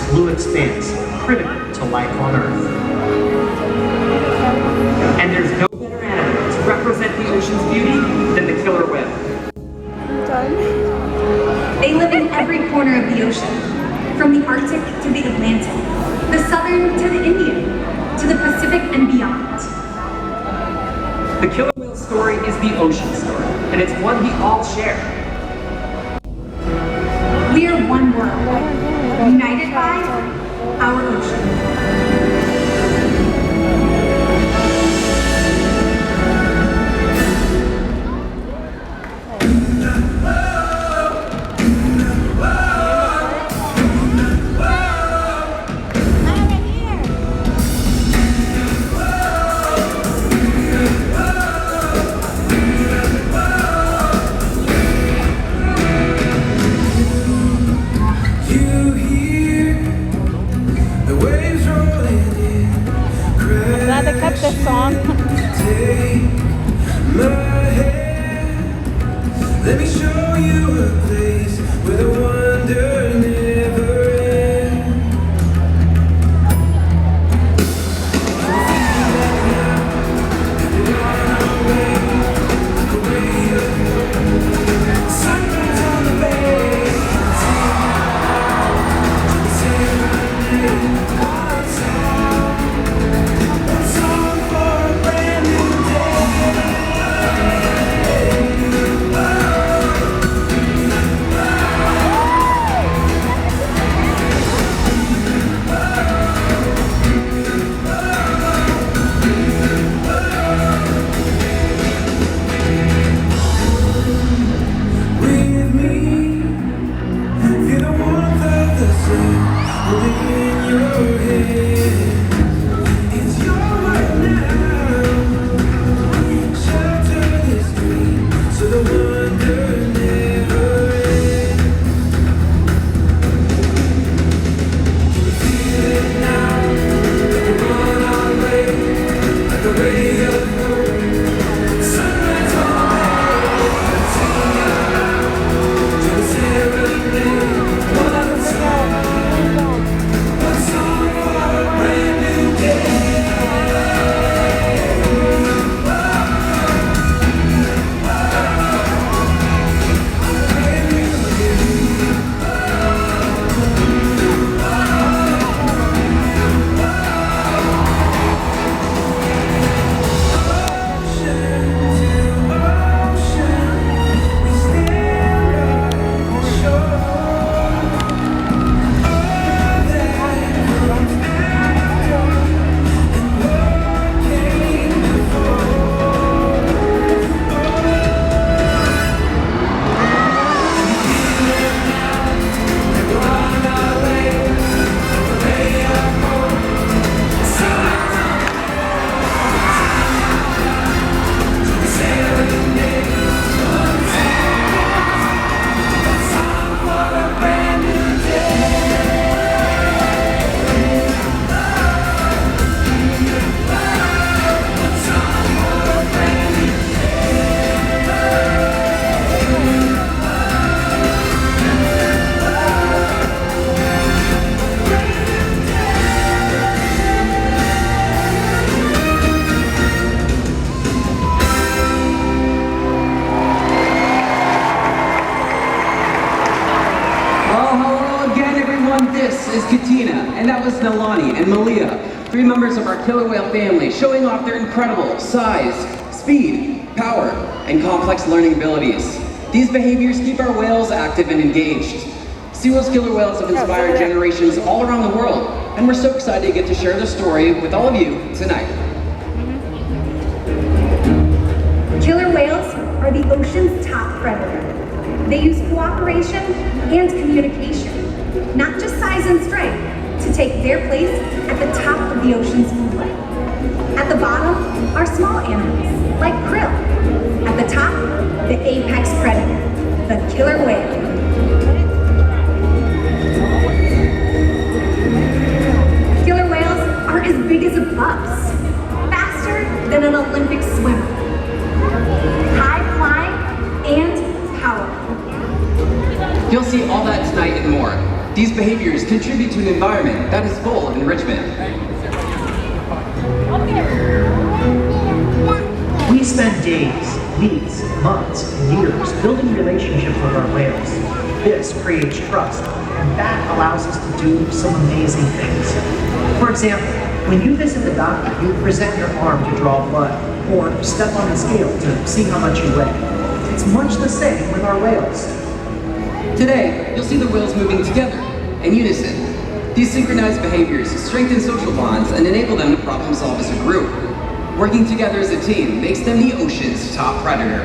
blue expanse, critical to life on Earth. And there's no better animal to represent the ocean's beauty than the killer whale. They live in every corner of the ocean, from the Arctic to the Atlantic, the Southern to the Indian, to the Pacific and beyond. The killer whale story is the ocean story, and it's one we all share. We are one world, united by our ocean. This song. Take my hand, let me show you a place where the wonder never ends. We're on our way up. Sunrise on the bay. Say my name. And that was Nalani and Malia, 3 members of our killer whale family, showing off their incredible size, speed, power, and complex learning abilities. These behaviors keep our whales active and engaged. SeaWorld's killer whales have inspired generations all around the world, and we're so excited to get to share their story with all of you tonight. Killer whales are the ocean's top predator. They use cooperation and communication, not just size and strength, to take their place at the top of the ocean's food web. At the bottom are small animals, like krill. At the top, the apex predator, the killer whale. Killer whales are as big as a bus, faster than an Olympic swimmer, high flying and powerful. You'll see all that tonight and more. These behaviors contribute to an environment that is full of enrichment. We spend days, weeks, months, and years building relationships with our whales. This creates trust, and that allows us to do some amazing things. For example, when you visit the doctor, you present your arm to draw blood, or step on the scale to see how much you weigh. It's much the same with our whales. Today, you'll see the whales moving together, in unison. These synchronized behaviors strengthen social bonds and enable them to problem solve as a group. Working together as a team makes them the ocean's top predator.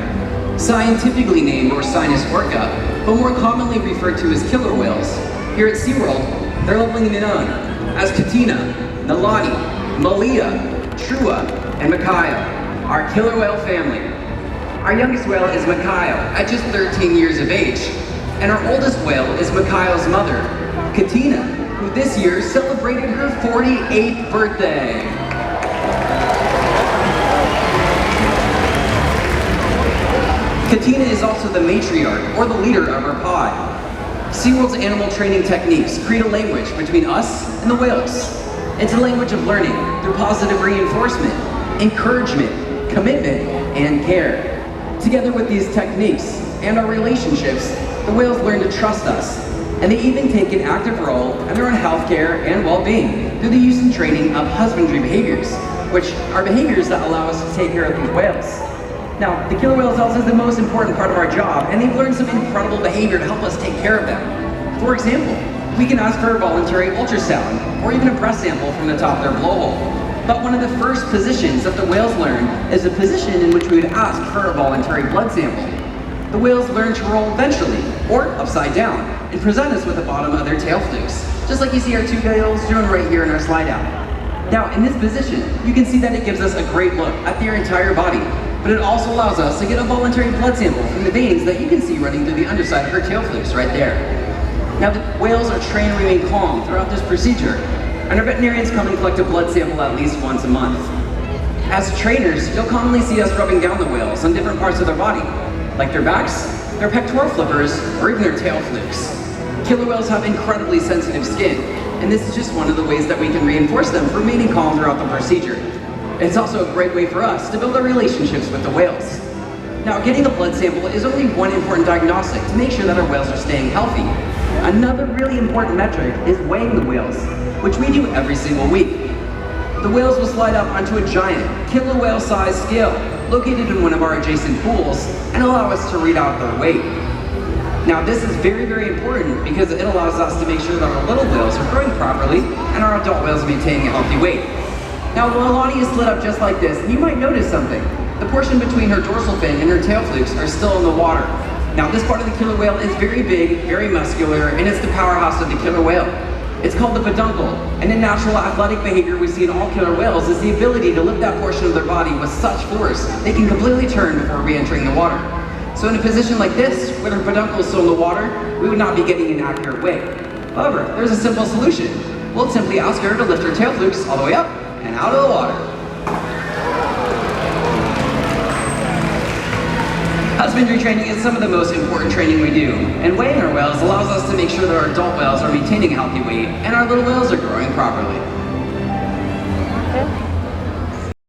Scientifically named Orcinus orca, but more commonly referred to as killer whales. Here at SeaWorld, they're lovingly known as Katina, Nalani, Malia, Trua, and Makayo, our killer whale family. Our youngest whale is Makayo, at just 13 years of age, and our oldest whale is Makayo's mother, Katina, who this year celebrated her 48th birthday. Katina is also the matriarch, or the leader of our pod. SeaWorld's animal training techniques create a language between us and the whales. It's a language of learning through positive reinforcement, encouragement, commitment, and care. Together with these techniques and our relationships, the whales learn to trust us, and they even take an active role in their own health care and well-being through the use and training of husbandry behaviors, which are behaviors that allow us to take care of these whales. Now, the killer whale cells is the most important part of our job, and they've learned some incredible behavior to help us take care of them. For example, we can ask for a voluntary ultrasound, or even a breath sample from the top of their blowhole. But one of the first positions that the whales learn is a position in which we would ask for a voluntary blood sample. The whales learn to roll ventrally, or upside down, and present us with the bottom of their tail flukes, just like you see our two whales doing right here in our slide out. Now, in this position, you can see that it gives us a great look at their entire body, but it also allows us to get a voluntary blood sample from the veins that you can see running through the underside of her tail flukes right there. Now, the whales are trained to remain calm throughout this procedure, and our veterinarians come and collect a blood sample at least once a month. As trainers, you'll commonly see us rubbing down the whales on different parts of their body, like their backs, their pectoral flippers, or even their tail flukes. Killer whales have incredibly sensitive skin, and this is just one of the ways that we can reinforce them for remaining calm throughout the procedure. It's also a great way for us to build our relationships with the whales. Now, getting a blood sample is only one important diagnostic to make sure that our whales are staying healthy. Another really important metric is weighing the whales, which we do every single week. The whales will slide up onto a giant, killer whale-sized scale located in one of our adjacent pools and allow us to read out their weight. Now, this is very, very important because it allows us to make sure that our little whales are growing properly and our adult whales are maintaining a healthy weight. Now, Nalani is split up just like this, and you might notice something. The portion between her dorsal fin and her tail flukes are still in the water. Now, this part of the killer whale is very big, very muscular, and it's the powerhouse of the killer whale. It's called the peduncle, and a natural athletic behavior we see in all killer whales is the ability to lift that portion of their body with such force they can completely turn before re-entering the water. So in a position like this, where her peduncle is still in the water, we would not be getting an accurate weight. However, there's a simple solution. We'll simply ask her to lift her tail flukes all the way up and out of the water. Husbandry training is some of the most important training we do, and weighing our whales allows us to make sure that our adult whales are maintaining a healthy weight and our little whales are growing properly.